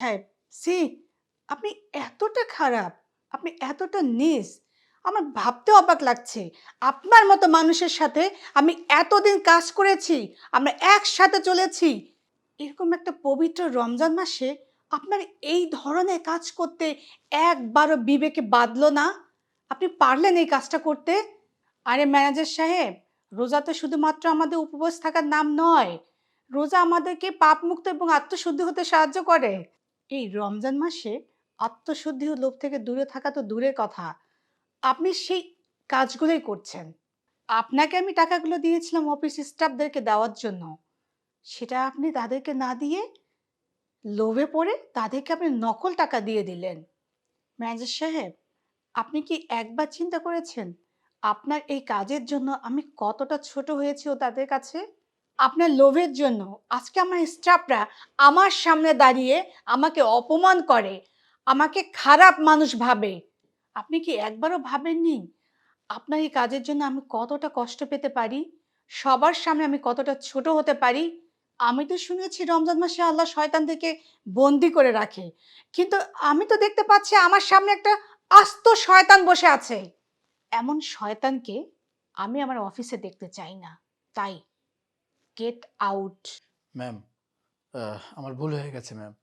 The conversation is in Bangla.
হ্যাঁ, সি আপনি এতটা খারাপ, আপনি এতটা নিচ, আমার ভাবতে অবাক লাগছে। আপনার মতো মানুষের সাথে আমি এতদিন কাজ করেছি, আমরা একসাথে চলেছি। এরকম একটা পবিত্র রমজান মাসে আপনার এই ধরনের কাজ করতে একবারও বিবেকে বাধলো না? আপনি পারলেন এই কাজটা করতে? আরে ম্যানেজার সাহেব, রোজা তো শুধুমাত্র আমাদের উপবাস থাকার নাম নয়। রোজা আমাদেরকে পাপমুক্ত এবং আত্মশুদ্ধি হতে সাহায্য করে। এই রমজান মাসে আত্মশুদ্ধি ও লোভ থেকে দূরে থাকা তো দূরের কথা। আপনি সেই কাজগুলোই করছেন। আপনাকে আমি টাকাগুলো দিয়েছিলাম অফিস স্টাফদেরকে দেওয়ার জন্য। সেটা আপনি তাদেরকে না দিয়ে লোভে পড়ে তাদেরকে আপনি নকল টাকা দিয়ে দিলেন। ম্যানেজার সাহেব, আপনি কি একবার চিন্তা করেছেন আপনার এই কাজের জন্য আমি কতটা ছোট হয়েছি ও তাদের কাছে? আপনার লোভের জন্য আজকে আমার স্টাফরা আমার সামনে দাঁড়িয়ে আমাকে অপমান করে, আমাকে খারাপ মানুষ ভাবে। আপনি কি একবারও ভাবেননি আপনার এই কাজের জন্য আমি কতটা কষ্ট পেতে পারি? সবার সামনে আমি কতটা ছোট হতে পারি? আমি তো শুনেছি রমজান মাসে আল্লাহ শয়তানদেরকে বন্দি করে রাখে। কিন্তু আমি তো দেখতে পাচ্ছি আমার সামনে একটা আস্ত শয়তান বসে আছে। এমন শয়তানকে আমি আমার অফিসে দেখতে চাই না। তাই গেট আউট। ম্যাম, আমার ভুল হয়ে গেছে ম্যাম।